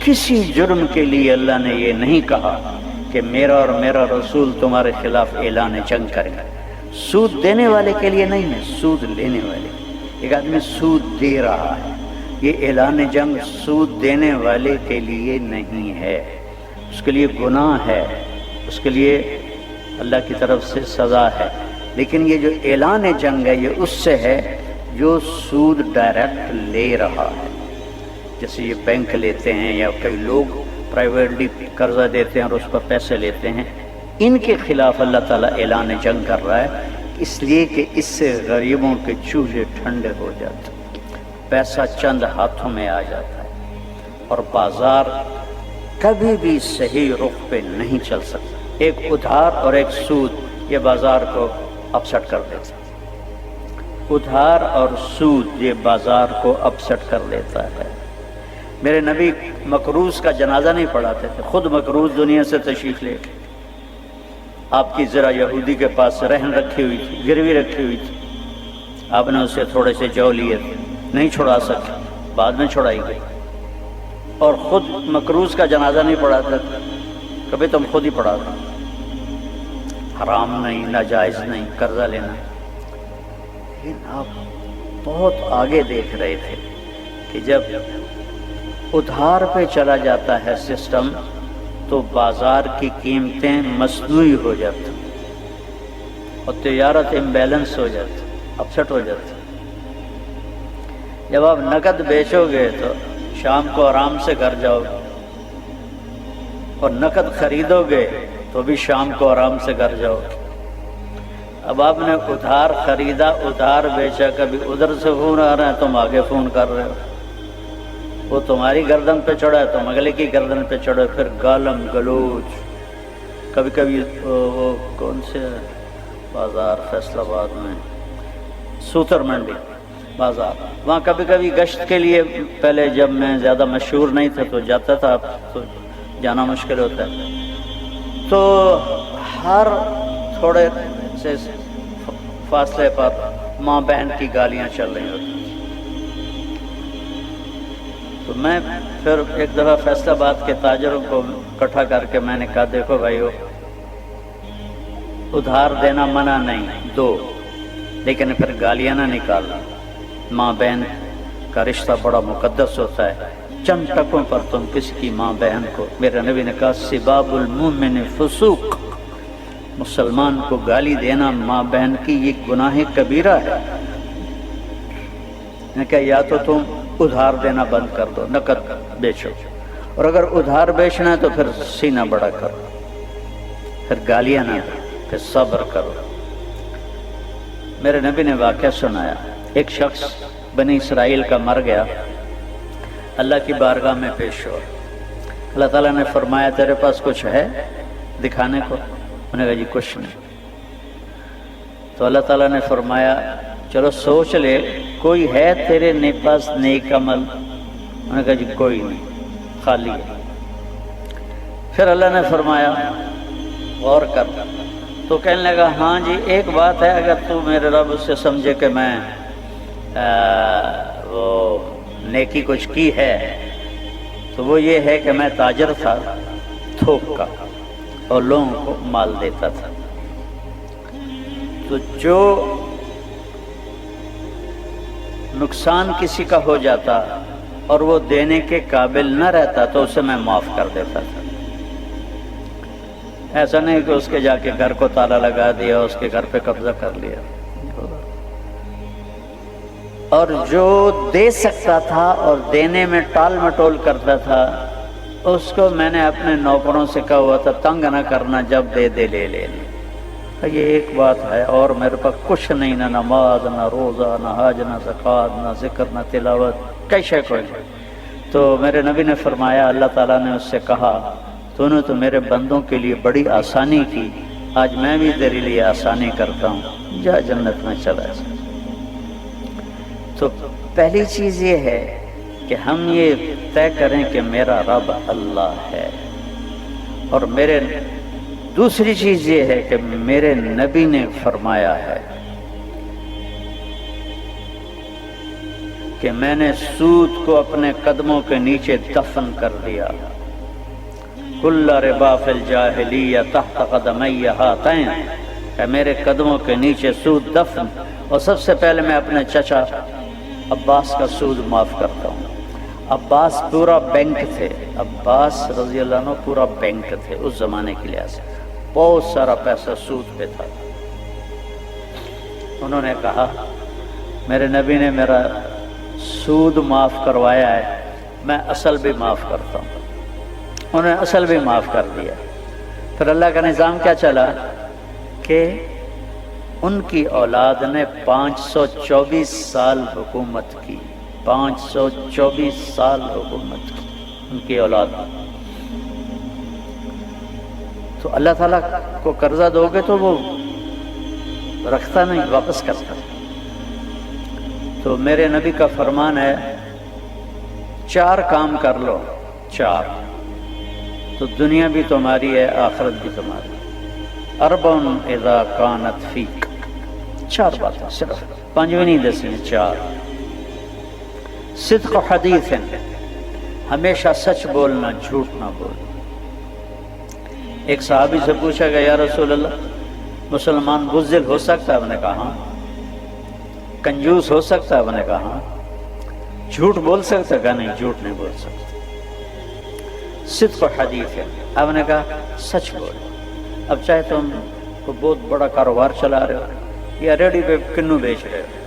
کسی جرم کے لیے اللہ نے یہ نہیں کہا کہ میرا اور میرا رسول تمہارے خلاف اعلان جنگ کریں. سود دینے والے کے لیے نہیں ہے، سود لینے والے. ایک آدمی سود دے رہا ہے، یہ اعلان جنگ سود دینے والے کے لیے نہیں ہے، اس کے لیے گناہ ہے، اس کے لیے اللہ کی طرف سے سزا ہے. لیکن یہ جو اعلان جنگ ہے یہ اس سے ہے جو سود ڈائریکٹ لے رہا ہے. جیسے یہ بینک لیتے ہیں یا کئی لوگ پرائیویٹلی قرضہ دیتے ہیں اور اس پر پیسے لیتے ہیں، ان کے خلاف اللہ تعالیٰ اعلان جنگ کر رہا ہے، اس لیے کہ اس سے غریبوں کے چولہے ٹھنڈے ہو جاتے ہیں، پیسہ چند ہاتھوں میں آ جاتا ہے اور بازار کبھی بھی صحیح رخ پہ نہیں چل سکتا. ایک ادھار اور ایک سود یہ بازار کو اپسٹ کر دیتا ہے. ادھار اور سود یہ بازار کو اپسٹ کر دیتا ہے. میرے نبی مقروض کا جنازہ نہیں پڑھاتے تھے، خود مقروض دنیا سے تشریف لے کے. آپ کی ذرا یہودی کے پاس رہن رکھی ہوئی تھی، گروی رکھی ہوئی تھی، آپ نے اسے تھوڑے سے جو لیے تھے، نہیں چھڑا سکے، بعد میں چھڑائی گئی. اور خود مقروض کا جنازہ نہیں پڑھاتا تھا، کبھی تم خود ہی پڑھا دو. حرام نہیں، ناجائز نہیں قرضہ لینا. لیکن آپ بہت آگے دیکھ رہے تھے کہ جب ادھار پہ چلا جاتا ہے سسٹم تو بازار کی قیمتیں مصنوعی ہو جاتی اور تجارت امبیلنس ہو جاتی، اپسٹ ہو جاتی. جب آپ نقد بیچو گے تو شام کو آرام سے گھر جاؤ گے، اور نقد خریدو گے تو بھی شام کو آرام سے گھر جاؤ گے. اب آپ نے ادھار خریدا، ادھار بیچا، کبھی ادھر سے فون آ رہا ہے، تم آگے فون کر رہے ہو، وہ تمہاری گردن پہ چڑھا ہے، تم اگلے کی گردن پہ چڑھو، پھر گالم گلوچ. کبھی کبھی وہ کون سے بازار فیصل آباد میں سوتر منڈی بازار، وہاں کبھی کبھی گشت کے لیے، پہلے جب میں زیادہ مشہور نہیں تھا تو جاتا تھا، اب تو جانا مشکل ہوتا ہے. تو ہر تھوڑے سے فاصلے پر ماں بہن کی گالیاں چل رہی ہوتی. تو میں پھر ایک دفعہ فیصل آباد کے تاجروں کو اکٹھا کر کے میں نے کہا دیکھو بھائیو، ادھار دینا منع نہیں، دو، لیکن پھر گالیاں نہ نکالنا. ماں بہن کا رشتہ بڑا مقدس ہوتا ہے، چند ٹکوں پر تم کسی کی ماں بہن کو، میرے نبی نے کہا سباب المؤمن فسوق، مسلمان کو گالی دینا ماں بہن کی یہ گناہ کبیرہ ہے. میں کہا یا تو تم ادھار دینا بند کر دو، نقد بیچو، اور اگر ادھار بیچنا ہے تو پھر سینہ بڑا کرو، پھر گالیاں نہ دو، پھر صبر کرو. میرے نبی نے واقعہ سنایا، ایک شخص بنی اسرائیل کا مر گیا، اللہ کی بارگاہ میں پیش ہوا. اللہ تعالیٰ نے فرمایا تیرے پاس کچھ ہے دکھانے کو؟ انہوں نے کہا جی کچھ نہیں. تو اللہ تعالیٰ نے فرمایا چلو سوچ لے کوئی ہے تیرے پاس نیک عمل؟ انہوں نے کہا جی کوئی نہیں، خالی ہے. پھر اللہ نے فرمایا غور کر. تو کہنے لگا ہاں جی ایک بات ہے، اگر تو میرے رب اس سے سمجھے کہ میں وہ نیکی کچھ کی ہے تو وہ یہ ہے کہ میں تاجر تھا تھوک کا اور لوگوں کو مال دیتا تھا. تو جو نقصان کسی کا ہو جاتا اور وہ دینے کے قابل نہ رہتا تو اسے میں معاف کر دیتا تھا. ایسا نہیں کہ اس کے جا کے گھر کو تالا لگا دیا، اس کے گھر پہ قبضہ کر لیا. اور جو دے سکتا تھا اور دینے میں ٹال مٹول کرتا تھا اس کو میں نے اپنے نوکروں سے کہا ہوا تھا تنگ نہ کرنا، جب دے دے لے لے. یہ ایک بات ہے، اور میرے پاس کچھ نہیں، نہ نماز، نہ روزہ، نہ حج، نہ زکوٰۃ، نہ ذکر، نہ تلاوت، کئی شے کوئی نہیں. تو میرے نبی نے فرمایا، اللہ تعالیٰ نے اس سے کہا تو نے تو میرے بندوں کے لیے بڑی آسانی کی، آج میں بھی تیرے لیے آسانی کرتا ہوں، جا جنت میں چلا جا. تو پہلی چیز یہ ہے کہ ہم یہ طے کریں کہ میرا رب اللہ ہے، اور دوسری چیز یہ ہے کہ میرے نبی نے فرمایا ہے. کہ میں نے سود کو اپنے قدموں کے نیچے دفن کر دیا. کل ربا فی الجاہلیہ تحت قدمی ہاتین، کہ میرے قدموں کے نیچے سود دفن. اور سب سے پہلے میں اپنے چچا عباس کا سود معاف کرتا ہوں. عباس پورا بینک تھے، عباس رضی اللہ عنہ پورا بینک تھے اس زمانے کے لحاظ سے، بہت سارا پیسہ سود پہ تھا. انہوں نے کہا میرے نبی نے میرا سود معاف کروایا ہے، میں اصل بھی معاف کرتا ہوں. انہوں نے اصل بھی معاف کر دیا. پھر اللہ کا نظام کیا چلا کہ ان کی اولاد نے 524 سال حکومت کی. 524 سال حکومت کی ان کی اولاد. تو اللہ تعالیٰ کو قرضہ دو گے تو وہ رکھتا نہیں، واپس کرتا. تو میرے نبی کا فرمان ہے 4 کام کر لو، 4 تو دنیا بھی تمہاری ہے، آخرت بھی تمہاری. اربع اذا کانت فیک، 4 باتیں، صرف 5 بھی نہیں 10 ہیں، 4. صدق حدیث، ہمیشہ سچ بولنا، جھوٹ نہ بولنا. ایک صحابی سے پوچھا گیا یا رسول اللہ مسلمان بزدل ہو سکتا ہے؟ آپ نے کہا ہاں. کنجوس ہو سکتا ہے؟ آپ نے کہا ہاں. جھوٹ بول سکتا ہے؟ کہا نہیں، جھوٹ نہیں بول سکتا. صدق حدیث ہے، آپ نے کہا سچ بول. اب چاہے تم کو بہت بڑا کاروبار چلا رہے ہو، یا ریڈی پہ کنو بیچ رہے ہو،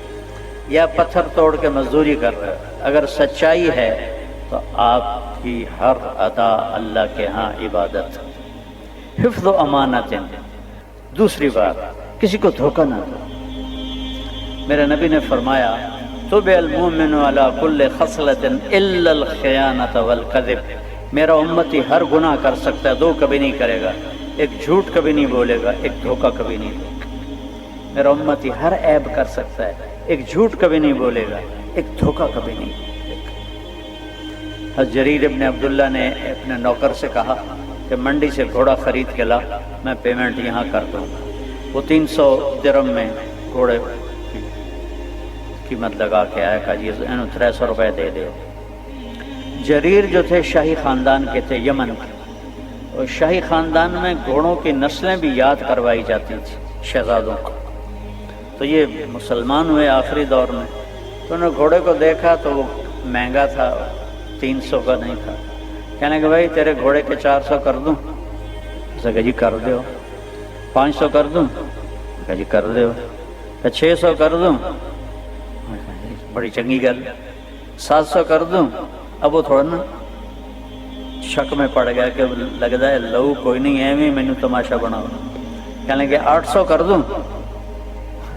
یا پتھر توڑ کے مزدوری کر رہے ہو، اگر سچائی ہے تو آپ کی ہر ادا اللہ کے ہاں عبادت. حفظ و امانت. دوسری بات، کسی کو دھوکہ نہ دو. میرے نبی نے فرمایا تُبِعَ الْمُؤْمِنُ عَلَى كُلِّ خَصْلَةٍ إِلَّا الْخِيَانَةَ وَالْكَذِبَ. میرا امتی ہر گناہ کر سکتا ہے، 2 کبھی نہیں کرے گا. ایک جھوٹ کبھی نہیں بولے گا، ایک دھوکہ کبھی نہیں دے گا. میرا امتی ہر عیب کر سکتا ہے، ایک جھوٹ کبھی نہیں بولے گا، ایک دھوکہ کبھی نہیں دے گا. حضرت جریر ابن عبداللہ نے اپنے نوکر سے کہا کہ منڈی سے گھوڑا خرید کے لا، میں پیمنٹ یہاں کر دوں گا. وہ 300 درہم میں گھوڑے کی قیمت لگا کے آیا، کہا جی انہوں 300 روپے دے دے. جریر جو تھے شاہی خاندان کے تھے، یمن کے، اور شاہی خاندان میں گھوڑوں کی نسلیں بھی یاد کروائی جاتی تھی شہزادوں کو. تو یہ مسلمان ہوئے آخری دور میں، تو انہوں نے گھوڑے کو دیکھا تو وہ مہنگا تھا، 300 کا نہیں تھا. کہنے کہ بھائی تیرے گھوڑے کے 400 کر دوں؟ اسے کہا جی کر دو. 500 کر دوں؟ کہا جی کر دو. 600 کر دوں؟ بڑی چنگی گل. 700 کر دوں؟ اب وہ تھوڑا نا شک میں پڑ گیا کہ لگتا ہے لو کوئی نہیں ہے، مینوں تماشا بناؤ. کہنے کہ 800 کر دوں؟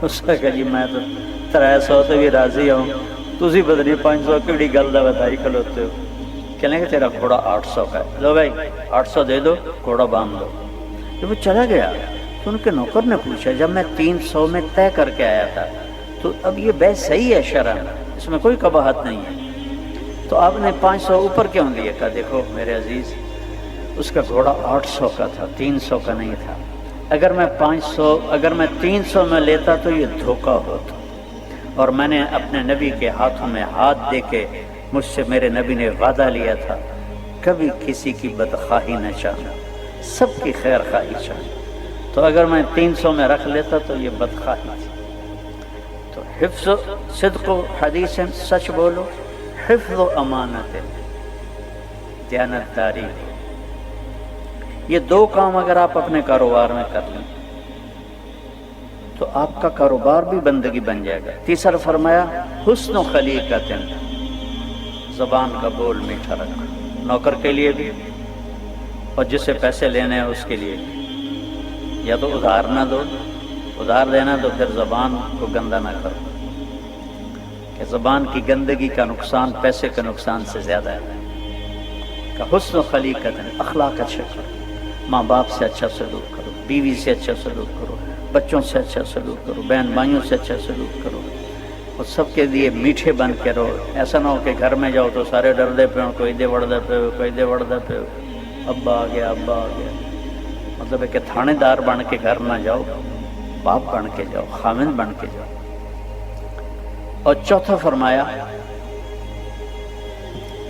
اس نے کہا جی میں تو 300 سے بھی راضی ہوں، تسی پتہ نہیں 500 کیڑی گل دا بتائی کھلوتے ہو. کہنے کہ تیرا گھوڑا 800 کا ہے، لو بھائی 800 دے دو، گھوڑا باندھ دو. جب وہ چلا گیا تو ان کے نوکر نے پوچھا جب میں 300 میں طے کر کے آیا تھا تو اب یہ بے صحیح ہے شرعاً، اس میں کوئی قباحت نہیں ہے، تو آپ نے 500 اوپر کیوں لیے؟ کہا دیکھو میرے عزیز، اس کا گھوڑا 800 کا تھا، 300 کا نہیں تھا. اگر میں 300 میں لیتا تو یہ دھوکہ ہوتا، اور میں نے اپنے نبی کے ہاتھوں میں ہاتھ دے کے، مجھ سے میرے نبی نے وعدہ لیا تھا کبھی کسی کی بدخواہی نہ چاہنا، سب کی خیر خواہی چاہنا. تو اگر میں 300 میں رکھ لیتا تو یہ بدخواہی تھی. تو حفظ صدق و حدیث، سچ بولو، حفظ و امانت، دیانت داری. یہ 2 کام اگر آپ اپنے کاروبار میں کر لیں تو آپ کا کاروبار بھی بندگی بن جائے گا. تیسرا فرمایا حسن و خلیقت، زبان کا بول میٹھا رکھنا، نوکر کے لیے بھی اور جس سے پیسے لینے ہیں اس کے لیے بھی. یا تو ادھار نہ دو، ادھار دینا تو پھر زبان کو گندا نہ کرو، کہ زبان کی گندگی کا نقصان پیسے کے نقصان سے زیادہ ہے. کہ حسن و خلیقت، اخلاق اچھا کرو، ماں باپ سے اچھا سلوک کرو، بیوی سے اچھا سلوک کرو، بچوں سے اچھا سلوک کرو، بہن بھائیوں سے اچھا سلوک کرو، اور سب کے لیے میٹھے بن کے رہو. ایسا نہ ہو کہ گھر میں جاؤ تو سارے ڈردے پہ ہو، کوئی دے وڑدے پہ ہو، کوئی دے وڑدے پہ ہو، ابا آ گیا ابا آ گیا. مطلب ہے کہ تھانے دار بن کے گھر نہ جاؤ، باپ بن کے جاؤ، خامند بن کے جاؤ. اور چوتھا فرمایا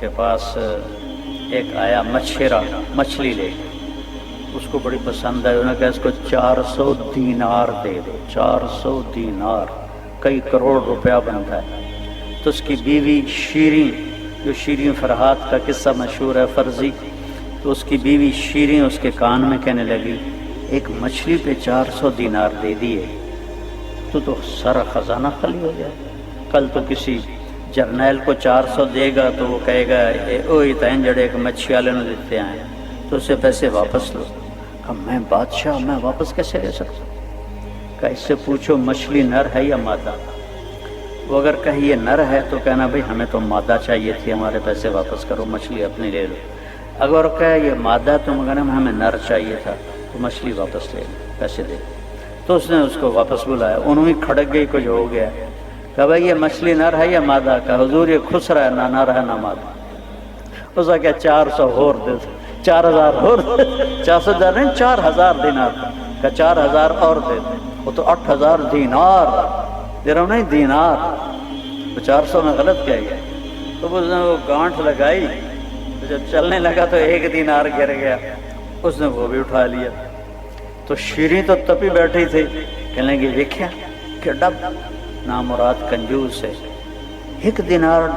کے پاس ایک آیا مچھیرا مچھلی لے، اس کو بڑی پسند ہے، انہوں نے کہا اس کو 400 دینار دے دو، 400 دینار کئی کروڑ روپیہ بنتا ہے۔ تو اس کی بیوی شیریں، جو شیریں فرحات کا قصہ مشہور ہے فرضی، تو اس کی بیوی شیریں اس کے کان میں کہنے لگی ایک مچھلی پہ 400 دینار دے دیے تو سارا خزانہ خالی ہو جائے، کل تو کسی جرنیل کو 400 دے گا تو وہ کہے گا اوہی تین جڑے ایک مچھلی والے نے دیتے آئے تو اسے پیسے واپس لو۔ کہا میں بادشاہ، میں واپس کیسے لے سکتا ہوں؟ کہا اس سے پوچھو مچھلی نر ہے یا مادہ؟ وہ اگر کہیں یہ نر ہے تو کہنا بھئی ہمیں تو مادہ چاہیے تھی، ہمارے پیسے واپس کرو، مچھلی اپنی لے لو۔ اگر کہے یہ مادہ تو کہنا ہمیں نر چاہیے تھا تو مچھلی واپس لے لو، پیسے دے۔ تو اس نے اس کو واپس بلایا، انہوں ہی کھڑک گئی، کچھ ہو گیا۔ کہا بھائی یہ مچھلی نر ہے یا مادہ؟ کہا حضور یہ خسرا ہے، نہ نر ہے نہ مادہ۔ اس نے کہا 400 اور دے دو، 4000 اور 400 نہیں 4000 دینار۔ کہا 4000 اور دے دو، وہ تو 8000 دینار دے رہا ہوں، نہیں دینار، تو 400 میں غلط کیا گیا۔ تو اس نے وہ گانٹھ لگائی، جب چلنے لگا تو 1 دینار گر گیا، اس نے وہ بھی اٹھا لیا۔ تو شیریں تو تپی بیٹھی تھی، کہنے لگی دیکھیا کہ ڈب نامراد کنجوس ہے، 1 دینار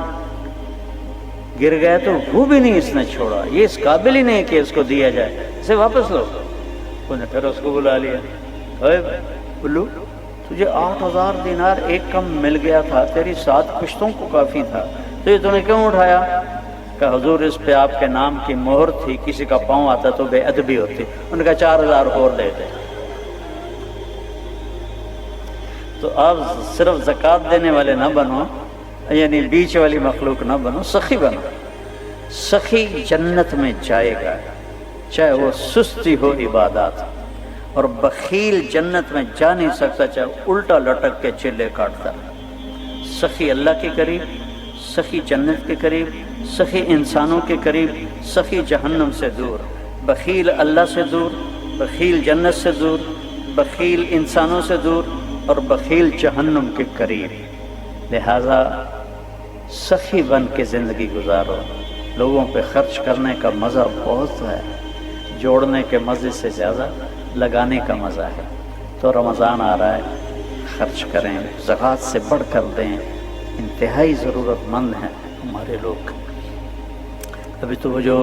گر گیا تو وہ بھی نہیں اس نے چھوڑا، یہ اس قابل ہی نہیں کہ اس کو دیا جائے، اسے واپس لو۔ انہوں نے پھر اس کو بلا لیا، اے بلو تجھے 8000 دینار ایک کم مل گیا تھا، تیری 7 کشتوں کو کافی تھا، تو یہ تو نے کیوں اٹھایا؟ کہ حضور اس پہ آپ کے نام کی مہر تھی، کسی کا پاؤں آتا تو بے ادبی ہوتی۔ انہوں نے کہا 4000 اور دے دے۔ تو آپ صرف زکوٰۃ دینے والے نہ بنو، یعنی بیچ والی مخلوق نہ بنو، سخی بنو۔ سخی جنت میں جائے گا، چاہے وہ سستی ہو عبادات، اور بخیل جنت میں جا نہیں سکتا چاہے الٹا لٹک کے چلے کاٹتا۔ سخی اللہ کے قریب، سخی جنت کے قریب، سخی انسانوں کے قریب، سخی جہنم سے دور۔ بخیل اللہ سے دور، بخیل جنت سے دور، بخیل انسانوں سے دور، اور بخیل جہنم کے قریب۔ لہذا سخی بن کے زندگی گزارو۔ لوگوں پہ خرچ کرنے کا مزہ بہت ہے، جوڑنے کے مزے سے زیادہ لگانے کا مزہ ہے۔ تو رمضان آ رہا ہے، خرچ کریں، زکوٰۃ سے بڑھ کر دیں، انتہائی ضرورت مند ہیں ہمارے لوگ۔ ابھی تو وہ جو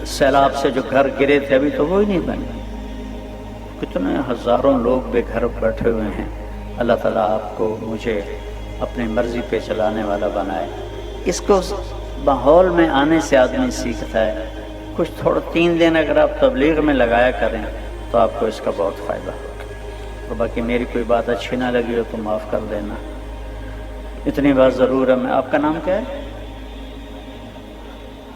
سیلاب سے جو گھر گرے تھے ابھی تو وہ ہی نہیں بنے، کتنے ہزاروں لوگ بے گھر بیٹھے ہوئے ہیں۔ اللہ تعالیٰ آپ کو مجھے اپنی مرضی پہ چلانے والا بنائے۔ اس کو ماحول میں آنے سے آدمی سیکھتا ہے، کچھ تھوڑا 3 دن اگر آپ تبلیغ میں لگایا کریں تو آپ کو اس کا بہت فائدہ ہوگا۔ اور باقی میری کوئی بات اچھی نہ لگی ہو تو معاف کر دینا، اتنی بات ضرور ہے۔ میں آپ کا نام کیا ہے؟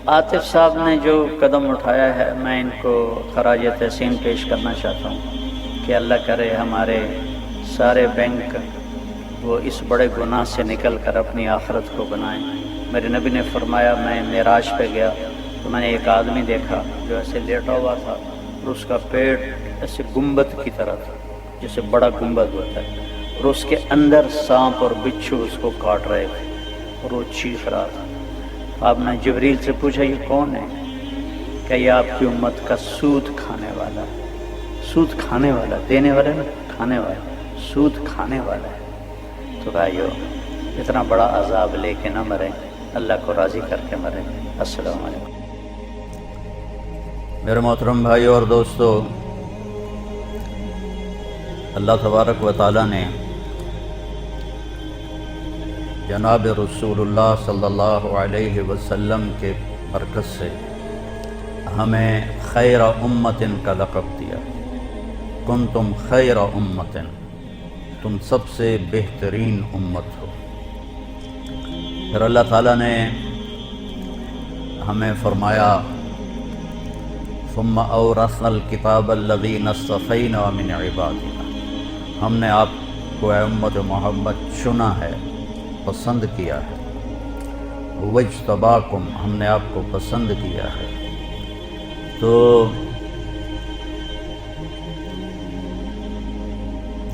عاطف صاحب نے جو قدم اٹھایا ہے، میں ان کو خراج تحسین پیش کرنا چاہتا ہوں کہ اللہ کرے ہمارے سارے بینک وہ اس بڑے گناہ سے نکل کر اپنی آخرت کو بنائیں۔ میرے نبی نے فرمایا، میں معراج پہ گیا تو میں نے ایک آدمی دیکھا جو ایسے لیٹا ہوا تھا اور اس کا پیٹ ایسے گنبد کی طرح تھا، جیسے بڑا گنبد ہوتا ہے، اور اس کے اندر سانپ اور بچھو اس کو کاٹ رہے تھے اور وہ چیخ رہا تھا۔ آپ نے جبریل سے پوچھا یہ کون ہے؟ کہ یہ آپ کی امت کا سود کھانے والا ہے۔ سود کھانے والا، دینے والا نہیں، کھانے والا، سود کھانے والا ہے۔ تو بھائیو اتنا بڑا عذاب لے کے نہ مریں، اللہ کو راضی کر کے مریں۔ السلام علیکم۔ میرے محترم بھائیو اور دوستو، اللہ تبارک و تعالیٰ نے جناب رسول اللہ صلی اللہ علیہ وسلم کے برکت سے ہمیں خیر امت کا لقب دیا۔ کنتم خیر امت، تم سب سے بہترین امت ہو۔ پھر اللہ تعالیٰ نے ہمیں فرمایا ثم اورثنا الکتاب الذین اصطفینا من عبادنا، ہم نے آپ کو اے امت محمد چنا ہے، پسند کیا ہے۔ وَاجْتَبَاكُمْ، ہم نے آپ کو پسند کیا ہے۔ تو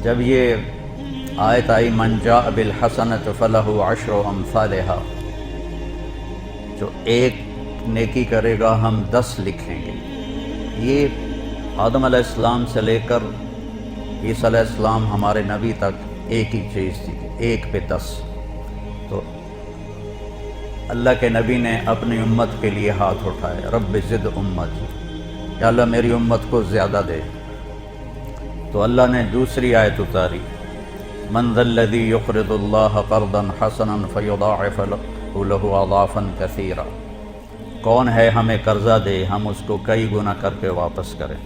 جب یہ آیت آئی من جاء بالحسنۃ فلہ عشر امثالہا، جو ایک نیکی کرے گا ہم 10 لکھیں گے۔ یہ آدم علیہ السلام سے لے کر عیسیٰ علیہ السلام ہمارے نبی تک ایک ہی چیز تھی، ایک پہ 10۔ تو اللہ کے نبی نے اپنی امت کے لیے ہاتھ اٹھائے، رب زد امتی، یا اللہ میری امت کو زیادہ دے۔ تو اللہ نے دوسری آیت اتاری، من ذا الذی یقرض اللہ قرضا حسنا فیضاعف له اضعافا کثیرا، کون ہے ہمیں قرضہ دے ہم اس کو کئی گنا کر کے واپس کریں۔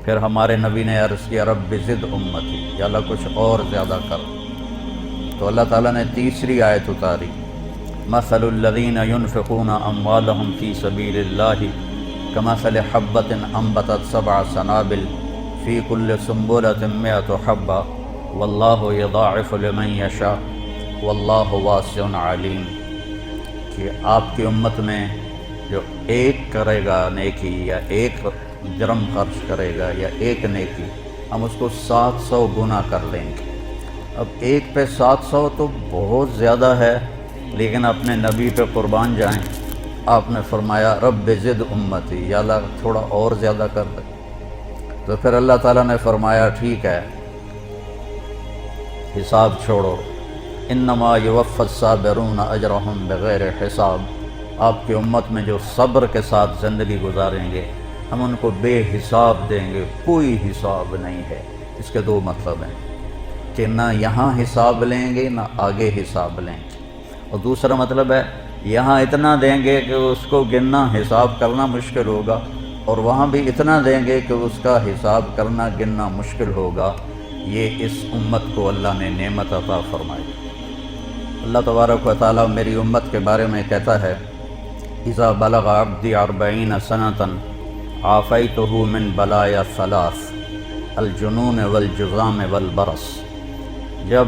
پھر ہمارے نبی نے عرض کیا رب زد امتی، یا اللہ کچھ اور زیادہ کر۔ تو اللہ تعالیٰ نے تیسری آیت اتاری، مثل الذین ينفقون اموالهم فی سبیل اللہ کمثل حبۃ انبتت 7 سنابل فی کل سنبلۃ 100 حبۃ واللہ یضاعف لمن یشاء واللہ واسع علیم، کہ آپ کی امت میں جو ایک کرے گا نیکی یا ایک درم خرچ کرے گا یا ایک نیکی، ہم اس کو 700 گنا کر لیں گے۔ اب ایک پہ 700 تو بہت زیادہ ہے، لیکن اپنے نبی پہ قربان جائیں۔ آپ نے فرمایا رب زد امتی، یا اللہ تھوڑا اور زیادہ کر دے۔ تو پھر اللہ تعالیٰ نے فرمایا ٹھیک ہے، حساب چھوڑو، انما یوفی الصابرون اجرہم بغیر حساب، آپ کی امت میں جو صبر کے ساتھ زندگی گزاریں گے ہم ان کو بے حساب دیں گے، کوئی حساب نہیں ہے۔ اس کے 2 مطلب ہیں کہ نہ یہاں حساب لیں گے نہ آگے حساب لیں گے، اور دوسرا مطلب ہے یہاں اتنا دیں گے کہ اس کو گننا حساب کرنا مشکل ہوگا، اور وہاں بھی اتنا دیں گے کہ اس کا حساب کرنا گننا مشکل ہوگا۔ یہ اس امت کو اللہ نے نعمت عطا فرمائی۔ اللہ تبارک و تعالیٰ میری امت کے بارے میں کہتا ہے اذا بلغ عبدی 40 سنۃ عافیتہ من بلایا 3 الجنون والجذام والبرص، جب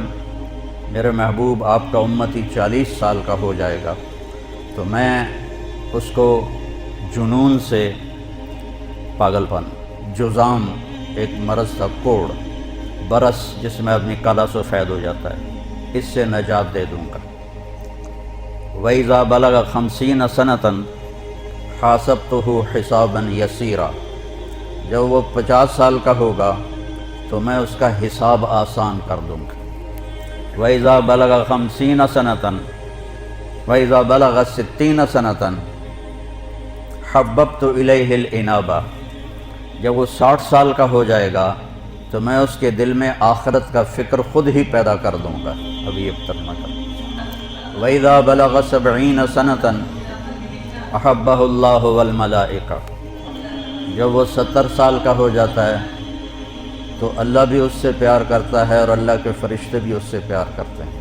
میرے محبوب آپ کا امتی 40 سال کا ہو جائے گا تو میں اس کو جنون سے پاگل پن، جذام ایک مرض تھا کوڑ، برس جس میں آدمی کالا سفید ہو جاتا ہے، اس سے نجات دے دوں گا۔ وَإِذَا بَلَغَ 50 سَنَةً حَاسَبْتُهُ حِسَابًا يَسِيرًا، جب وہ 50 سال کا ہوگا تو میں اس کا حساب آسان کر دوں گا۔ وَإِذَا بَلَغَ 50 سَنَةً وَإِذَا بَلَغَ 60 سَنَةً حَبَّبْتُ إِلَيْهِ الْإِنَابَةَ، جب وہ 60 سال کا ہو جائے گا تو میں اس کے دل میں آخرت کا فکر خود ہی پیدا کر دوں گا۔ ابھی یہ ترجمہ کروں۔ وَإِذَا بَلَغَ 70 سَنَةً أَحَبَّهُ اللَّهُ وَالْمَلَائِكَةُ، جب وہ 70 سال کا ہو جاتا ہے تو اللہ بھی اس سے پیار کرتا ہے اور اللہ کے فرشتے بھی اس سے پیار کرتے ہیں۔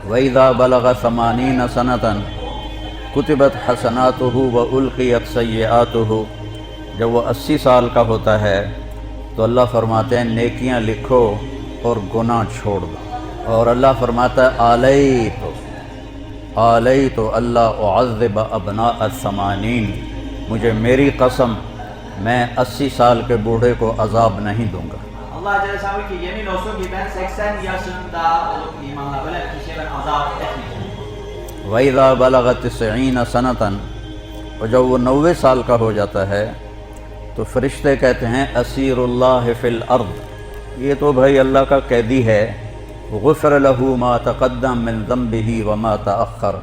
وَإِذَا بَلَغَ 80 سَنَةً كُتِبَتْ حَسَنَاتُهُ وَأُلْقِيَتْ سَيِّئَاتُهُ، جب وہ 80 سال کا ہوتا ہے تو اللہ فرماتے ہیں نیکیاں لکھو اور گناہ چھوڑ دو، اور اللہ فرماتا ہے آلیت اللہ اعذب ابناء 80، مجھے میری قسم میں 80 سال کے بوڑھے کو عذاب نہیں دوں گا۔ Allah Celle Celaluhu ki yemin olsun ki ben 80 yaşında olup imanla böyle kişiye ben azap etmeyeceğim. وَإِذَا بَلَغَ 90 سَنَةً، اور جب وہ 90 سال کا ہو جاتا ہے تو فرشتے کہتے ہیں اسیر اللہ فی الارض، یہ تو بھائی اللہ کا قیدی ہے، غفر له ما تقدم من ذنبه وما تأخر،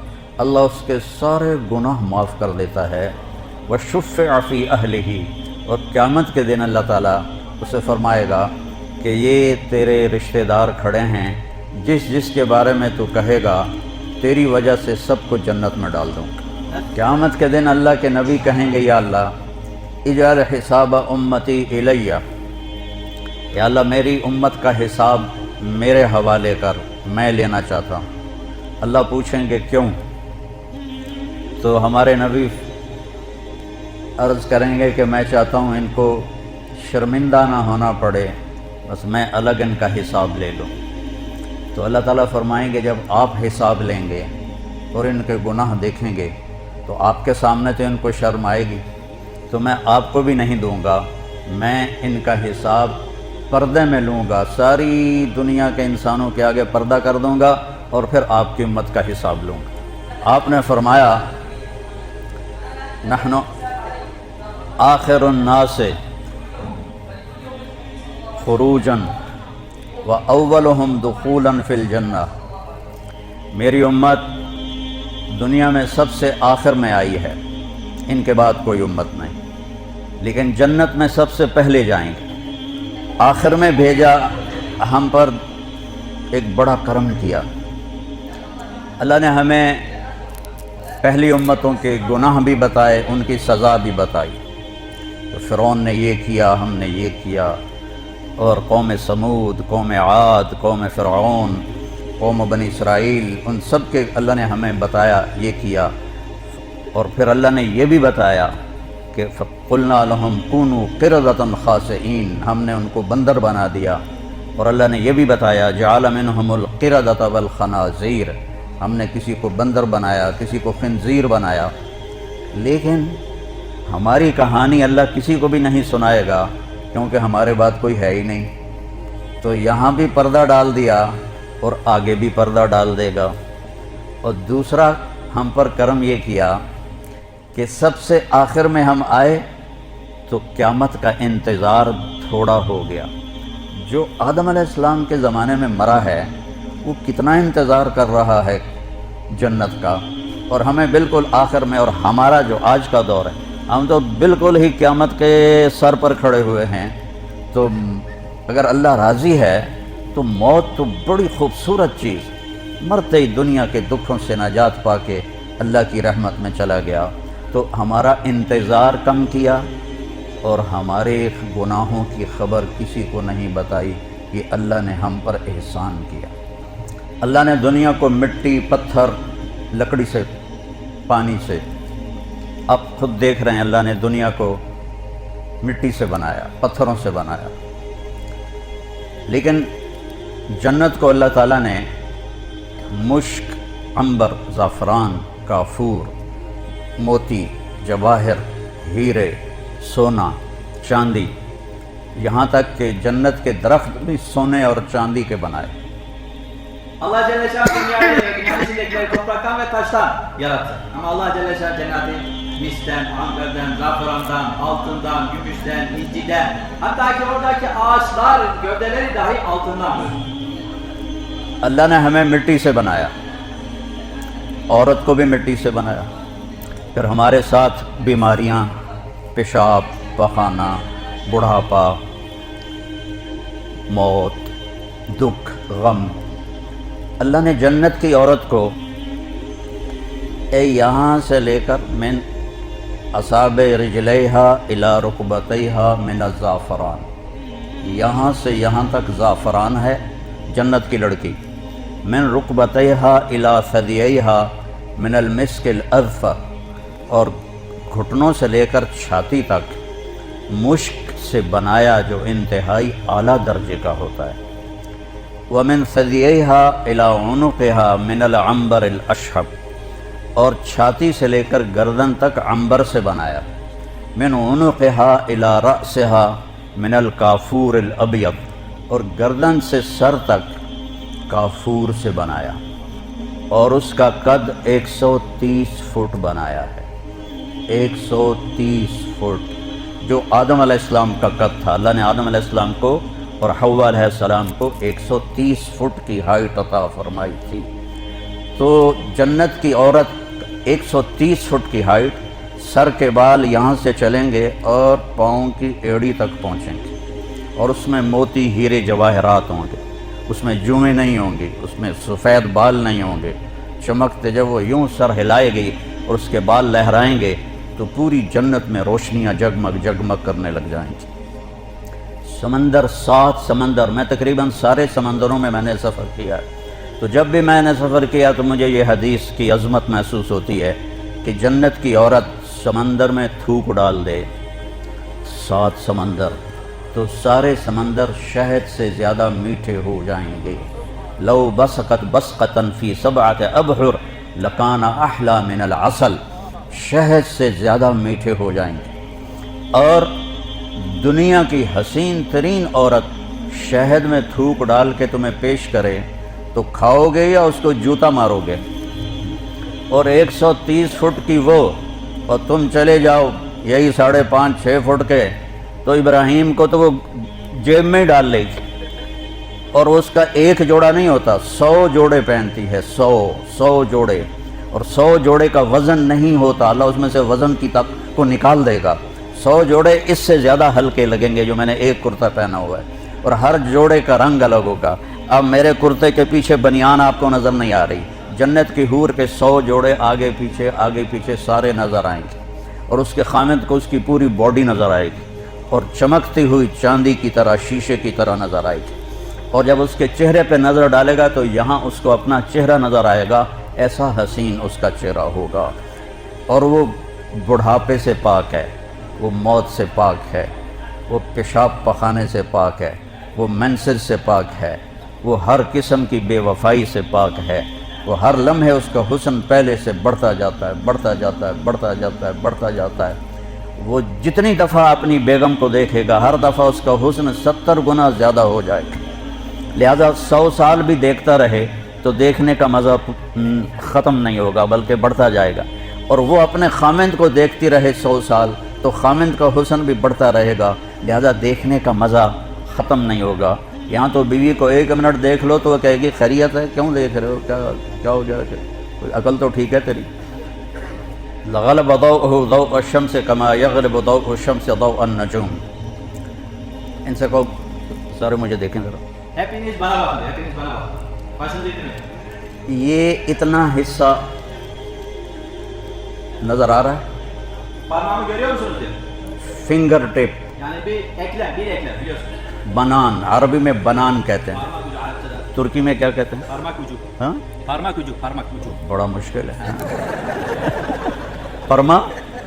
اللہ اس کے سارے گناہ معاف کر دیتا ہے، وشفع فی اہلہ، اور قیامت کے دن اللہ تعالیٰ اسے فرمائے گا کہ یہ تیرے رشتہ دار کھڑے ہیں، جس جس کے بارے میں تو کہے گا تیری وجہ سے سب کو جنت میں ڈال دوں گا۔ قیامت کے دن اللہ کے نبی کہیں گے یا اللہ اجعل حساب امتی الیہ، یا اللہ میری امت کا حساب میرے حوالے کر، میں لینا چاہتا ہوں۔ اللہ پوچھیں گے کیوں؟ تو ہمارے نبی عرض کریں گے کہ میں چاہتا ہوں ان کو شرمندہ نہ ہونا پڑے، بس میں الگ ان کا حساب لے لوں۔ تو اللہ تعالیٰ فرمائیں گے جب آپ حساب لیں گے اور ان کے گناہ دیکھیں گے تو آپ کے سامنے تو ان کو شرم آئے گی، تو میں آپ کو بھی نہیں دوں گا، میں ان کا حساب پردے میں لوں گا، ساری دنیا کے انسانوں کے آگے پردہ کر دوں گا اور پھر آپ کی امت کا حساب لوں گا۔ آپ نے فرمایا نحن آخر الناس خروجا و اولہم دخولا فی الجنہ، میری امت دنیا میں سب سے آخر میں آئی ہے، ان کے بعد کوئی امت نہیں، لیکن جنت میں سب سے پہلے جائیں گے۔ آخر میں بھیجا، ہم پر ایک بڑا کرم کیا، اللہ نے ہمیں پہلی امتوں کے گناہ بھی بتائے، ان کی سزا بھی بتائی۔ تو فرعون نے یہ کیا، ہم نے یہ کیا، اور قوم سمود، قوم عاد، قوم فرعون، قوم بنی اسرائیل، ان سب کے اللہ نے ہمیں بتایا یہ کیا۔ اور پھر اللہ نے یہ بھی بتایا کہ فَقُلْنَا لَهُمْ كُونُوا قِرَدَةً خَاسِئِينَ، ہم نے ان کو بندر بنا دیا۔ اور اللہ نے یہ بھی بتایا جَعَلَ مِنْهُمُ الْقِرَدَةَ وَالْخَنَازِيرَ، ہم نے کسی کو بندر بنایا، کسی کو خنزیر بنایا۔ لیکن ہماری کہانی اللہ کسی کو بھی نہیں سنائے گا، کیونکہ ہمارے بعد کوئی ہے ہی نہیں۔ تو یہاں بھی پردہ ڈال دیا اور آگے بھی پردہ ڈال دے گا۔ اور دوسرا ہم پر کرم یہ کیا کہ سب سے آخر میں ہم آئے تو قیامت کا انتظار تھوڑا ہو گیا۔ جو آدم علیہ السلام کے زمانے میں مرا ہے وہ کتنا انتظار کر رہا ہے جنت کا، اور ہمیں بالکل آخر میں، اور ہمارا جو آج کا دور ہے ہم تو بالکل ہی قیامت کے سر پر کھڑے ہوئے ہیں۔ تو اگر اللہ راضی ہے تو موت تو بڑی خوبصورت چیز، مرتے ہی دنیا کے دکھوں سے نجات پا کے اللہ کی رحمت میں چلا گیا۔ تو ہمارا انتظار کم کیا اور ہمارے گناہوں کی خبر کسی کو نہیں بتائی، یہ اللہ نے ہم پر احسان کیا۔ اللہ نے دنیا کو مٹی، پتھر، لکڑی سے، پانی سے، اب خود دیکھ رہے ہیں اللہ نے دنیا کو مٹی سے بنایا، پتھروں سے بنایا، لیکن جنت کو اللہ تعالیٰ نے مشک، عنبر، زعفران، کافور، موتی، جواہر، ہیرے، سونا، چاندی، یہاں تک کہ جنت کے درخت بھی سونے اور چاندی کے بنائے۔ Allah Celle Şah dünyayı kendisiyle topraktan ve taştan yarattı. Ama Allah Celle Şah cenneti misten, amberden, zaferandan, altından, gümüşten, inciden, hatta ki oradaki ağaçlar, gövdeleri dahi altından böyle. اللہ نے ہمیں مٹی سے بنایا، عورت کو بھی مٹی سے بنایا، پھر ہمارے ساتھ بیماریاں، پیشاب، پخانہ، بڑھاپا، موت، دکھ، غم۔ اللہ نے جنت کی عورت کو یہاں سے لے کر من اصابع رجلیہا الی رکبتیہا من الزعفران، یہاں سے یہاں تک زعفران ہے جنت کی لڑکی، من رکبتیہا الی ثدییہا من المسک الاظفر، اور گھٹنوں سے لے کر چھاتی تک مشک سے بنایا جو انتہائی اعلیٰ درجے کا ہوتا ہے۔ وَمِن ثَدِيَيْهَا إِلَىٰ عُنُقِهَا مِنَ الْعَنبَرِ الْأَشْحَبِ، اور چھاتی سے لے کر گردن تک عنبر سے بنایا۔ مِنْ عُنُقِهَا إِلَىٰ رَأْسِهَا مِنَ الْكَافُورِ الْأَبْيَضِ، اور گردن سے سر تک کافور سے بنایا، اور اس کا قد 130 فٹ بنایا ہے۔ 130 فٹ جو آدم علیہ السلام کا قد تھا، اللہ نے آدم علیہ السلام کو اور حوا علیہ السلام کو 130 فٹ کی ہائٹ عطا فرمائی تھی۔ تو جنت کی عورت 130 فٹ کی ہائٹ، سر کے بال یہاں سے چلیں گے اور پاؤں کی ایڑی تک پہنچیں گے، اور اس میں موتی، ہیرے، جواہرات ہوں گے، اس میں جوئیں نہیں ہوں گی، اس میں سفید بال نہیں ہوں گے، چمکتے جب وہ یوں سر ہلائے گی اور اس کے بال لہرائیں گے تو پوری جنت میں روشنیاں جگمگ جگمگ کرنے لگ جائیں گی۔ سمندر، 7 سمندر، میں تقریباً سارے سمندروں میں نے سفر کیا ہے، تو جب بھی میں نے سفر کیا تو مجھے یہ حدیث کی عظمت محسوس ہوتی ہے کہ جنت کی عورت سمندر میں تھوک ڈال دے، 7 سمندر، تو سارے سمندر شہد سے زیادہ میٹھے ہو جائیں گے۔ لو بسقت بسقتاً فی 7 ابحر لکان احلی من العسل، شہد سے زیادہ میٹھے ہو جائیں گے۔ اور دنیا کی حسین ترین عورت شہد میں تھوک ڈال کے تمہیں پیش کرے تو کھاؤ گے یا اس کو جوتا مارو گے؟ اور 130 فٹ کی وہ، اور تم چلے جاؤ یہی 5.5-6 فٹ کے، تو ابراہیم کو تو وہ جیب میں ہی ڈال لے گی، اور اس کا ایک جوڑا نہیں ہوتا، 100 جوڑے پہنتی ہے، 100 جوڑے، اور 100 جوڑے کا وزن نہیں ہوتا، اللہ اس میں سے وزن کی کو نکال دے گا، 100 جوڑے اس سے زیادہ ہلکے لگیں گے جو میں نے ایک کرتا پہنا ہوا ہے، اور ہر جوڑے کا رنگ الگ ہوگا۔ اب میرے کرتے کے پیچھے بنیان آپ کو نظر نہیں آ رہی، جنت کی حور کے 100 جوڑے آگے پیچھے سارے نظر آئیں گے، اور اس کے خامند کو اس کی پوری باڈی نظر آئے گی، اور چمکتی ہوئی چاندی کی طرح، شیشے کی طرح نظر آئے گی، اور جب اس کے چہرے پہ نظر ڈالے گا تو یہاں اس کو اپنا چہرہ نظر آئے گا، ایسا حسین اس کا چہرہ ہوگا، اور وہ بڑھاپے سے پاک ہے، وہ موت سے پاک ہے، وہ پیشاب پخانے سے پاک ہے، وہ منصر سے پاک ہے، وہ ہر قسم کی بے وفائی سے پاک ہے، وہ ہر لمحے اس کا حسن پہلے سے بڑھتا جاتا ہے، وہ جتنی دفعہ اپنی بیگم کو دیکھے گا ہر دفعہ اس کا حسن 70 گنا زیادہ ہو جائے گا، لہذا 100 سال بھی دیکھتا رہے تو دیکھنے کا مزہ ختم نہیں ہوگا بلکہ بڑھتا جائے گا، اور وہ اپنے خامند کو دیکھتی رہے 100 سال تو خامند کا حسن بھی بڑھتا رہے گا، لہذا دیکھنے کا مزہ ختم نہیں ہوگا۔ یہاں تو بیوی کو 1 منٹ دیکھ لو تو وہ کہے گی خیریت ہے، کیوں دیکھ رہے ہو، کیا ہو جائے، کوئی عقل تو ٹھیک ہے تیری۔ لغلب ضوءه ضوء الشمس كما يغلب ضوء الشمس ضوء النجوم۔ ان سے کو سارے مجھے دیکھیں ذرا، ہیپینس بنا ہوا فیشن دیکھیں، یہ اتنا حصہ نظر آ رہا ہے، parmağımı görüyor musunuz? فنگر ٹپ، Yani bir eklem biliyorsunuz. بنان، عربی میں بنان کہتے ہیں، Parmak ucu Arapçada. ترکی میں کیا کہتے ہیں؟ Parmak ucu. ہاں Parmak ucu. بڑا مشکل ہے، پرما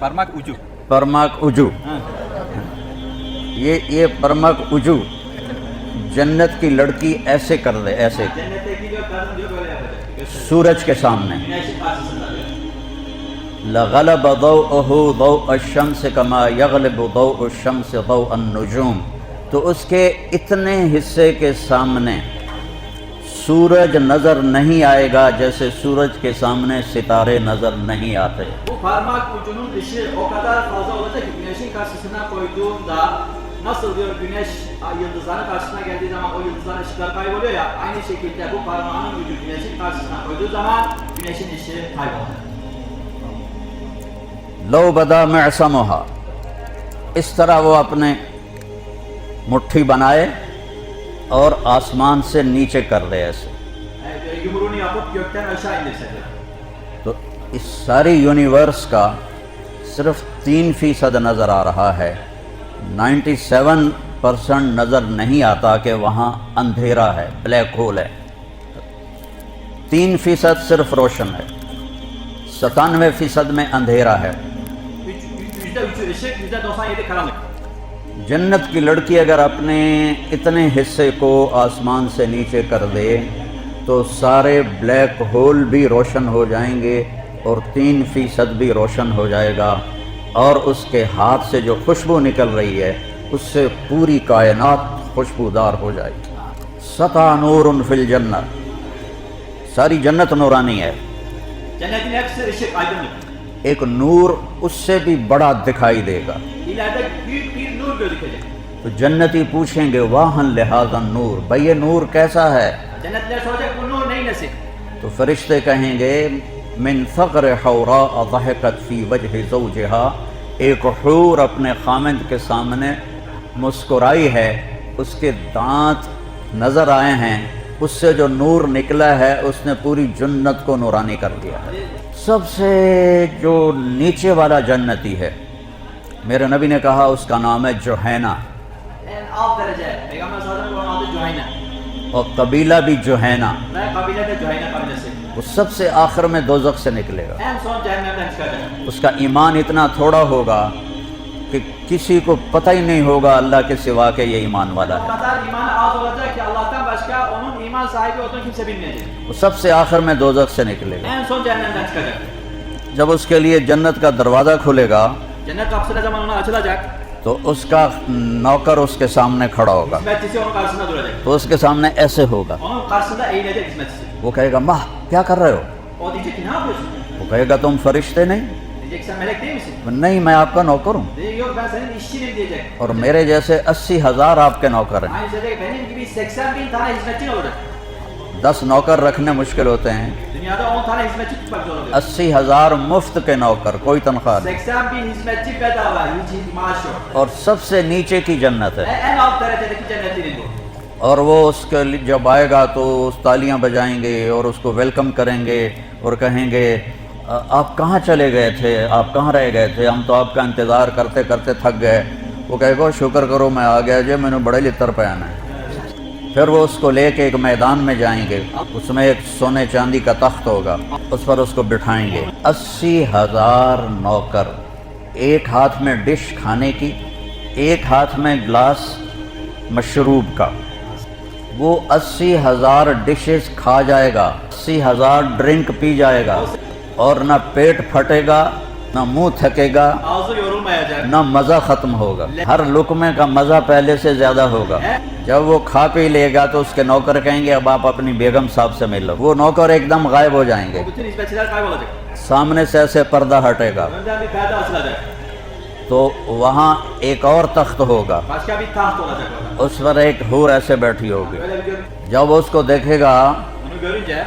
parmak ucu. پرماک اجو، ہاں۔ یہ پرماک اجو جنت کی لڑکی ایسے کر دے، ایسے Cennetteki diyor kadın diyor böyle yapacak. سورج کے سامنے، Güneşin karşısında diyor. لغلب ضوءه ضوء الشمس كما يغلب ضوء الشمس ضوء النجوم، تو اس کے اتنے حصے کے سامنے سورج نظر نہیں آئے گا جیسے سورج کے سامنے ستارے نظر نہیں آتے۔ Bu parmak ucunun ışığı o kadar fazla olacak ki güneşin karşısına koyduğunda nasıl diyor güneş yıldızların karşısına geldiği zaman o yıldızların ışıkları kayboluyor ya, aynı şekilde bu parmağının ucu güneşin karşısına koyduğu zaman güneşin ışığı kaybolacak. لو بدا معصمها، اس طرح وہ اپنے مٹھی بنائے اور آسمان سے نیچے کر دے ایسے، Yani yumruğunu yapıp gökten aşağı indirse diyor. تو اس ساری یونیورس کا صرف 3% نظر آ رہا ہے، 97% نظر نہیں آتا کہ وہاں اندھیرا ہے، بلیک ہول ہے، 3% صرف روشن ہے، 97% میں اندھیرا ہے۔ %3 ışık, %97 karanlık. جنت کی لڑکی اگر اپنے اتنے حصے کو آسمان سے نیچے کر دے تو سارے بلیک ہول بھی روشن ہو جائیں گے اور 3% بھی روشن ہو جائے گا، اور اس کے ہاتھ سے جو خوشبو نکل رہی ہے اس سے پوری کائنات خوشبودار ہو جائے گی۔ سطح نور فی الجنہ، ساری جنت نورانی ہے، Cennetin hepsi ışık, aydınlık. ایک نور اس سے بھی بڑا دکھائی دے گا، İleride büyük bir nur gözükecek. تو جنتی پوچھیں گے واہن لہذا نور، بھئی یہ نور کیسا ہے؟ Cennetliler soracak bu nur neyin nesi? تو فرشتے کہیں گے من فقر حوراء ضحکت فی وجہ زوجہا، ایک حور اپنے خامند کے سامنے مسکرائی ہے، اس کے دانت نظر آئے ہیں، اس سے جو نور نکلا ہے اس نے پوری جنت کو نورانی کر دیا۔ سب سے جو نیچے والا جنتی ہے، میرے نبی نے کہا اس کا نام ہے جوہینہ، En alt derece. Peygamber sallallahu aleyhi ve sellem adı Cüheyne. اور قبیلہ بھی جوہینہ، Ve kabile de Cüheyne kabilesi. وہ سب سے آخر میں دوزخ سے نکلے گا۔ En son cehennemden çıkacak. اس کا ایمان اتنا تھوڑا ہوگا کہ کسی کو پتہ ہی نہیں ہوگا اللہ کے سوا کہ یہ ایمان والا O ہے، kadar imanı az olacak ki Allah'tan başka onun iman sahibi olduğunu kimse bilmeyecek. وہ سب سے آخر میں دوزخ سے نکلے گا۔ En son cehennemden çıkacak. جب اس کے لیے جنت کا دروازہ کھلے گا Cennet kapısı ne zaman ona açılacak? تو تو اس کا نوکر اس کے سامنے کھڑا ہوگا, Hizmetçisi onun karşısında duracak. تو اس کے سامنے ایسے ہوگا, Onun karşısında eğilecek hizmetçisi. وہ کہے گا ماہ کیا کر رہے ہو؟ O diyecek ki ne yapıyorsun? وہ کہے گا تم فرشتے نہیں؟ Diyecek sen melek değil misin? نہیں, میں آپ کا نوکر ہوں, Diyecek yok ben senin işçinim diyecek. اور میرے جیسے 80,000 آپ کے نوکر ہیں. Aynı diyecek benim gibi 80.000 tane hizmetçin olacak. 10 نوکر رکھنے مشکل ہوتے ہیں, Dünyada 10 tane hizmetçi tutmak zor oluyor. 80,000 مفت کے نوکر, کوئی تنخواہ نہیں, 80.000 hizmetçi bedava, hiç maaş yok. اور سب سے نیچے کی جنت ہے. En alt derecedeki cennetinin bu. اور وہ اس کے لیے جب آئے گا تو اس تالیاں بجائیں گے اور اس کو ویلکم کریں گے اور کہیں گے آپ کہاں چلے گئے تھے, آپ کہاں رہ گئے تھے, ہم تو آپ کا انتظار کرتے کرتے تھک گئے. وہ کہے گا شکر کرو میں آ گیا جی, میں نے بڑے لطر پہ آنا ہے. پھر وہ اس کو لے کے ایک میدان میں جائیں گے, اس میں ایک سونے چاندی کا تخت ہوگا, اس پر اس کو بٹھائیں گے. 80,000 نوکر, ایک ہاتھ میں ڈش کھانے کی, ایک ہاتھ میں گلاس مشروب کا. وہ 80,000 ڈشز کھا جائے گا, 80,000 ڈرنک پی جائے گا, اور نہ پیٹ پھٹے گا, نہ منہ تھکے گا, Ağzı yorulmayacak. نہ مزہ ختم ہوگا. ہر لقمے کا مزہ پہلے سے زیادہ ہوگا. جب وہ کھا پی لے گا تو اس کے نوکر کہیں گے اب آپ اپنی بیگم صاحب سے مل لو. وہ نوکر ایک دم غائب ہو جائیں گے, Bütün hizmetçiler kaybolacak. سامنے سے ایسے پردہ ہٹے گا, Önden bir perde açılacak. تو وہاں ایک اور تخت ہوگا, Başka bir taht olacak orada. اس پر ایک حور ایسے بیٹھی ہوگی. Böyle bir görüntü. جب وہ اس کو دیکھے گا Bunu görünce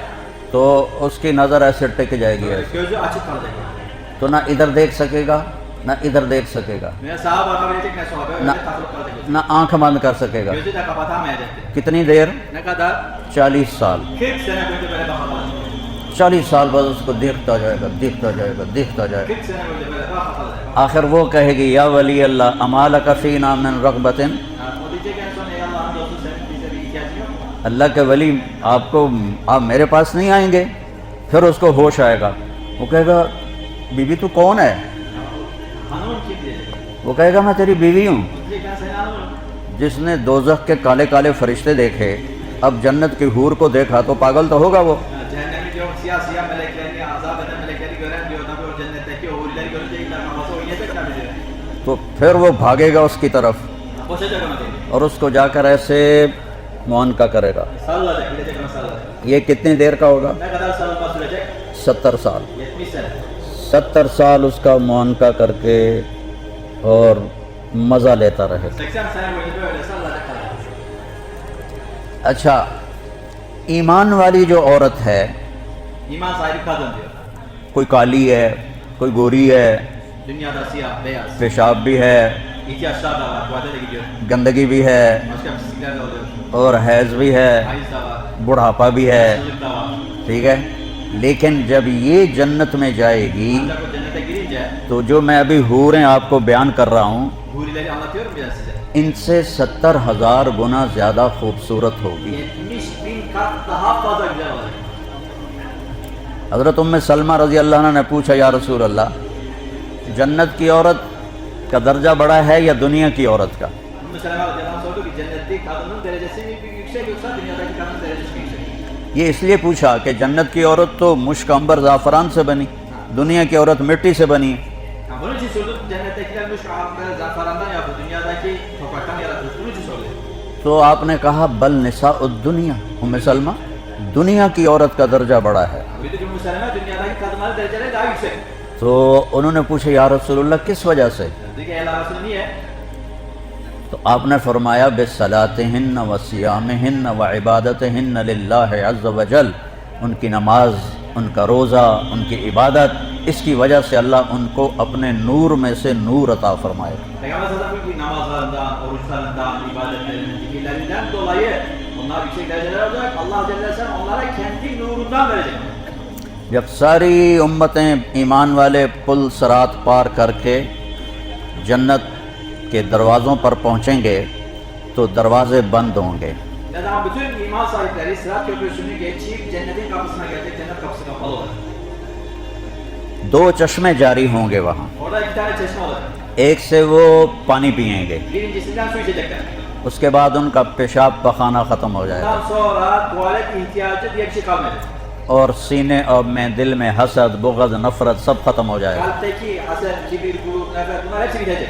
تو اس کی نظر ایسے ٹک جائے گی, gözü açık kalacak. تو نہ ادھر دیکھ سکے گا نہ ادھر دیکھ سکے گا, Ne sağa bakabilecek ne sola. Böyle takılıp kalacak. نہ آنکھ بند کر سکے گا. Gözü de kapatamayacak. کتنی دیر؟ Ne kadar? 40 سال. 40 sene boyunca böyle bakamayacak. 40 سال بعد اس کو دیکھتا جائے گا, دیکھتا جائے گا, دیکھتا جائے گا. 40 sene boyunca böyle baka kalacak. آخر وہ کہے گی یا ولی اللہ اما لک فینا من رغبت, O diyecek en son ey Allah'ın dostu senin bize bir ihtiyacın yok mu? اللہ کے ولی آپ میرے پاس نہیں آئیں گے. پھر اس کو ہوش آئے گا, وہ کہے گا بی بی تو کون ہے؟ Hanımım kim diyecek. وہ کہے گا میں تیری بیوی ہوں. Diyecek ben senin hanımım. جس نے دوزخ کے کالے کالے فرشتے دیکھے اب جنت کی حور کو دیکھا تو پاگل تو ہوگا وہ. Cehennemi diyor siyah siyah meleklerini, azap eden melekleri gören diyor. Tabii o cennetteki o hurileri görünce ilkler kafası oynayacak tabii diyor. تو پھر وہ بھاگے گا اس کی طرف Koşacak ona diyor. اور اس کو جا کر ایسے معانقہ کرے گا. Sallayacak, gidecek ona sallayacak. یہ کتنی دیر کا ہوگا؟ Ne kadar sarılma sürecek? 70 سال. 70 sene. 70 سال اس کا معانقہ کر کے اور مزہ لیتا رہے. 80 sene boyunca böyle sallayacak kalacak. اچھا, ایمان والی جو عورت ہے, İman sahibi kadın diyor. کوئی کالی ہے, کوئی گوری ہے, Dünyada siyah, beyaz. پیشاب بھی ہے, İhtiyaçlar da var. Tuvalete de gidiyor. گندگی بھی ہے, Başka pislikler de oluyor. اور حیض بھی ہے, Hayız da var. بڑھاپا بھی ہے. Yaşlılık da var. ٹھیک ہے, لیکن جب یہ جنت میں جائے گی Ancak o cennete girince تو جو میں ابھی حوریں آپ کو بیان کر رہا ہوں hurileri anlatıyorum biraz size. ان سے 70,000 گنا زیادہ خوبصورت ہوگی. 70.000 kat daha fazla güzel olacak. حضرت ام سلمہ رضی اللہ عنہ نے پوچھا یا رسول اللہ, جنت کی عورت کا درجہ بڑا ہے یا دنیا کی عورت کا؟ Ümmü Seleme radıyallahu anh sordu ki cennetteki kadının derecesi mi yüksek yoksa dünyadaki kadının derecesi mi yüksek? یہ اس لیے پوچھا کہ جنت کی عورت تو مشک عنبر زعفران سے بنی, دنیا کی عورت مٹی سے بنی. Ha, bunun için sordu cennettekiler müşk ağaçları zafarandan yaptı. Dünyadaki topraktan yaratılmış. Bunun için sordu. تو آپ نے کہا بل نساء الدنیا, ام سلمہ دنیا کی عورت کا درجہ بڑا ہے. Buyurdu ki Ümmü Seleme dünyadaki kadınların dereceleri daha yüksek. تو انہوں نے پوچھا یا رسول اللہ کس وجہ سے؟ Dedi ki ey Allah Resulü niye? تو آپ نے فرمایا بصلاتہن و صیامہن و عبادتہن للہ عز وجل, ان کی نماز, ان کا روزہ, ان کی عبادت, اس کی وجہ سے اللہ ان کو اپنے نور میں سے نور عطا فرمائے. Peygamber sallallahu aleyhi ve sellem namazlarından, oruçlarından, ibadetlerinden, zikirlerinden dolayı onlar yüksek dereceler olacak. Allah Celle ve Sellem onlara kendi nurundan verecek. جب ساری امتیں ایمان والے پل صراط پار کر کے جنت کے دروازوں پر پہنچیں گے تو دروازے بند ہوں گے. Ne zaman bütün iman sahipleri Sırat Köprüsü'nü geçip cennetin kapısına gelecek, cennet kapısı kapalı olacak. 2 چشمے جاری ہوں گے وہاں, Orada 2 tane çeşme olacak. ایک سے وہ پانی پئیں گے, Birincisinden su içecekler. اس کے بعد ان کا پیشاب پخانہ ختم ہو جائے گا, Ondan sonra tuvalet ihtiyacı diye bir şey kalmayacak. اور سینے اور میں دل میں حسد, بغض, نفرت سب ختم ہو جائے گا. Kalpteki haset, kibir, gurur, nefret bunlar hepsi bitecek.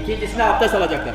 İkincisine abdest alacaklar.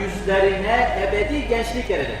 yüzlerine ebedi gençlik gelecek.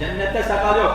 Cennette sakal yok.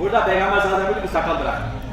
Burada Peygamber sallallahu aleyhi ve sellem diyor ki sakal bırak.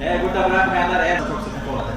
Eğer burada bırakmayanlar eğer çok sıkıntı olacak.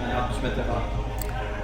Yani 60 metre falan.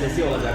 sesi olacak.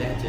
Lehçe.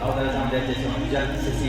Davud Aleyhisselam'ın lehçesi, onun güzel sesi.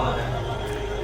olacak.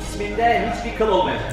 Cisminde hiçbir kıl olmayacak.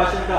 başında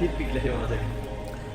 kirpikleri olacak.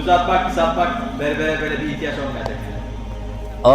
Uzatmak, kısaltmak, berbere böyle bir ihtiyaç olmayacak.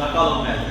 Sakal olmayacak.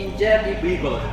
İnce bir bıyık olacak.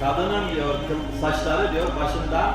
Kadının diyor saçları diyor başından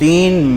3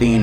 3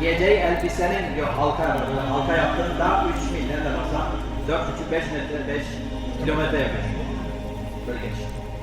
Giyeceği elbisenin diyor halka yaptığında 3 mil nereden baksan 4,5-5 metre 5 kilometre yapıyor. Böyle geniş.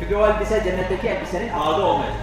Çünkü o elbise cennetteki elbisenin ağırlığı olmayacak.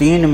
3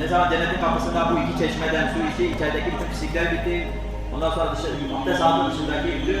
Ne zaman cennetin kapısında bu iki çeşmeden su içti, içerideki bütün pislikler bitti. Ondan sonra abdest aldığı dışındaki bütün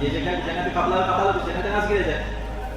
Diyecekler ki cennetin kapıları kapalı, biz cennete nasıl gireceğiz?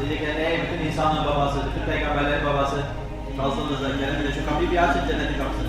Diyecekler ey bütün insanlığın babası, bütün peygamberlerin babası, fazlanızla gelin bir de şu kapıyı bir açın cennetin kapısını.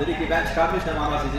Dedi ki ben çıkarmıştım ama sizi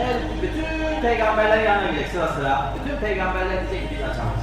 Her bütün peygamberlerin yanına gidecek sıra sıra. Bütün peygamberler diyecek ki biz açamayız.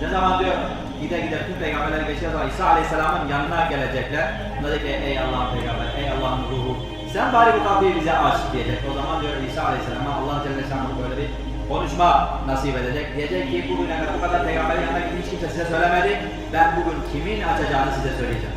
Ne zaman diyor gider tüm peygamberler geçiyor zaman İsa Aleyhisselam'ın yanına gelecekler. Ona diyecek ki ey Allah'ın peygamberi, ey Allah'ın ruhu sen bari bu kapıyı bize aç diyecek. O zaman diyor İsa Aleyhisselam'a Allah Celle Şanuhu böyle bir konuşma nasip edecek. Diyecek ki bugüne kadar bu kadar peygamberin yanına gidip hiç kimse size söylemedi. Ben bugün kimin açacağını size söyleyeceğim.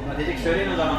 Ona diyecek söyleyin o zaman.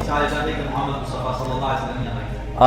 İsa Aleyhisselam diyor ki Muhammed Mustafa sallallahu aleyhi ve sellem'in yanına gidin.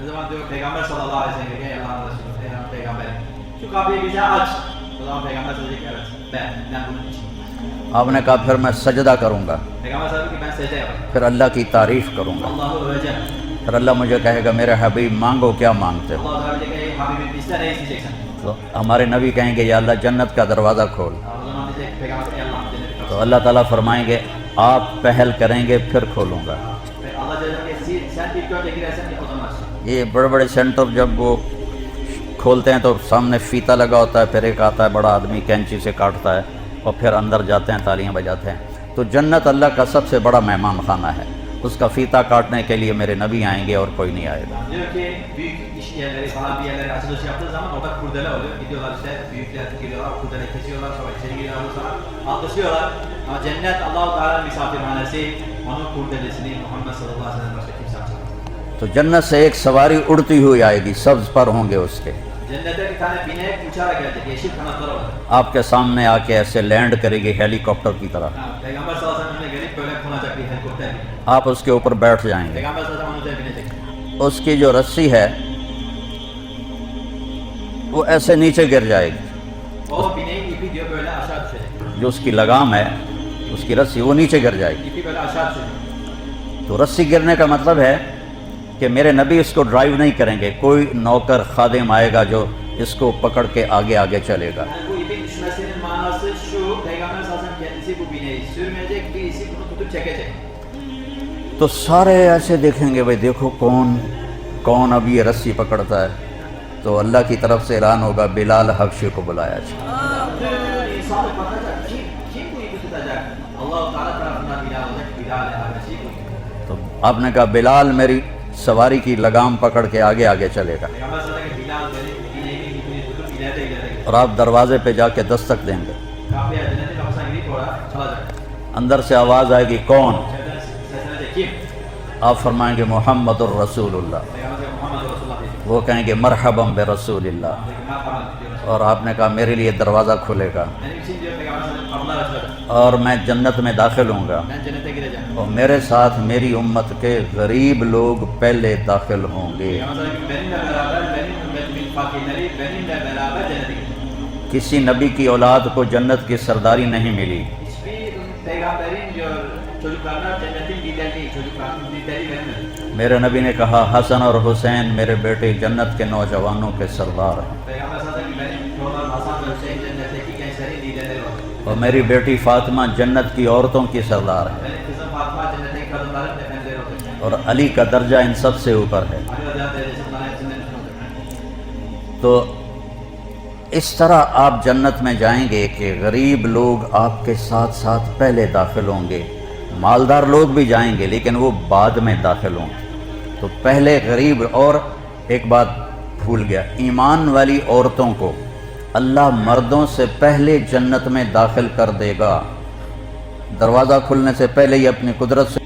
Ne zaman diyor Peygamber sallallahu aleyhi ve sellem ey Allah'ın Resulü, ey Allah'ın peygamberi şu kapıyı bize aç. O zaman Peygamber söyleyecek evet ben bunun için. آپ نے کہا پھر میں سجدہ کروں گا, Peygamber sallallahu ki ben secde yaparım. پھر اللہ کی تعریف کروں گا, Allah'ı öveceğim. پھر اللہ مجھے کہے گا میرے حبیب مانگو کیا مانگتے ہو. Allah Teala diyecek ey Habibim iste ne isteyeceksin? تو ہمارے نبی کہیں گے یا اللہ جنت کا دروازہ کھول. O zaman diyecek Peygamber ey Allah'ım cenneti تو kapatın. اللہ تعالیٰ فرمائیں گے آپ پہل کریں گے پھر کھولوں گا. Ve Allah Teala diyecek sen ilk önce girersen ilk o zaman açsın. یہ بڑے بڑے سینٹر جب وہ کھولتے ہیں تو سامنے فیتا لگا ہوتا ہے, پھر ایک آتا ہے بڑا آدمی کینچی سے کاٹتا ہے اور پھر اندر جاتے ہیں تالیاں بجاتے ہیں. تو جنت اللہ کا سب سے بڑا مہمان خانہ ہے, اس کا فیتا کاٹنے کے لیے میرے نبی آئیں گے اور کوئی نہیں آئے گا. Diyor ki büyük iş yerleri, falan bir yerlere açılış yaptığı zaman orada kurdele oluyor. Gidiyorlar işte büyükler geliyorlar, kurdele kesiyorlar, sonra içeri giriyorlar, sonra alkışlıyorlar. Ama cennet Allah-u Teala'nın misafirhanesi, onun kurdelesini Muhammed sallallahu aleyhi ve sellem başka kimse açamaz. تو جنت سے ایک سواری اڑتی ہوئی آئے گی, سبز پر ہوں گے اس کے, Cennete bir tane binek uçarak gelecek, yeşil kanatları var. آپ کے سامنے آ کے ایسے لینڈ کرے گی ہیلی کاپٹر کی طرح. Peygamber sallallahu aleyhi ve sellem'e gelip böyle konacak bir helikopter gibi. آپ اس کے اوپر بیٹھ جائیں گے. Peygamber sallallahu aleyhi ve sellem onun üzerine binecek. اس کی جو رسی ہے وہ ایسے نیچے گر جائے گی, O bineğin ipi diyor böyle aşağı düşecek. جو اس کی لگام ہے اس کی رسی وہ نیچے گر جائے گی. İpi böyle aşağı düşecek. تو رسی گرنے کا مطلب ہے کہ میرے نبی اس کو ڈرائیو نہیں کریں گے, کوئی نوکر خادم آئے گا جو اس کو پکڑ کے آگے آگے چلے گا. Yani bu ipin düşmesinin manası şu, Peygamber sallallahu aleyhi ve sellem kendisi bu bineği sürmeyecek, birisi bunu tutup çekecek. تو سارے ایسے دیکھیں گے بھائی دیکھو کون اب یہ رسی پکڑتا ہے. تو اللہ کی طرف سے اعلان ہوگا بلال حبشی کو بلایا جائے. Bütün insanlık bakacak, kim bu ipi tutacak? Allah-u Teala tarafından Bilal olacak, Bilal-i Habeşi bu. تو آپ نے کہا بلال میری سواری کی لگام پکڑ کے آگے آگے چلے گا, Peygamber sallallahu aleyhi ve sellem Bilal benim bineğimin ipini tutup ileride gidecek. اور آپ دروازے پہ جا کے دستک دیں گے. Kapıya cennetin kapısına girip orada çalacak. اندر سے آواز آئے گی کون؟ İçeriden seslenecek kim? آپ فرمائیں گے محمد الرسول اللہ. Peygamber sallallahu Muhammed Resulullah diyecek. وہ kہیں گے مرحبا برسول اللہ, Peki, merhaba diyor. اور آپ نے کہا میرے لیے دروازہ کھلے گا Benim için diyor Peygamber sallallahu aleyhi ve sellem kapılar açılacak. اور میں جنت میں داخل ہوں گا, Ben cennete gireceğim. اور میرے ساتھ میری امت کے غریب لوگ پہلے داخل ہوں گے. Peygamber sallallahu aleyhi ve sellem benimle beraber benim ümmetimin fakirleri benimle beraber cennete girecek. کسی نبی کی اولاد کو جنت کی سرداری نہیں ملی. Hiçbir peygamberin diyor çocuklarına cennetin liderliği, çocuklarının liderliği verilmedi. میرے نبی نے کہا حسن اور حسین میرے بیٹے جنت کے نوجوانوں کے سردار ہیں, Peygamber sallallahu aleyhi ve sellem benim çoğularım Hasan ve Hüseyin cennetteki gençlerin liderleri var. اور میری بیٹی فاطمہ جنت کی عورتوں کی سردار ہے, Benim kızım Fatıma cennetteki kadınların efendileri olacak. اور علی کا درجہ ان سب سے اوپر ہے. Ali Radıyallahu derecesi bunların hepsinden üstün olacak. تو اس طرح آپ جنت میں جائیں گے کہ غریب لوگ آپ کے ساتھ ساتھ پہلے داخل ہوں گے, مالدار لوگ بھی جائیں گے لیکن وہ بعد میں داخل ہوں گے. تو پہلے غریب, اور ایک بات بھول گیا, ایمان والی عورتوں کو اللہ مردوں سے پہلے جنت میں داخل کر دے گا. دروازہ کھلنے سے پہلے ہی اپنی قدرت سے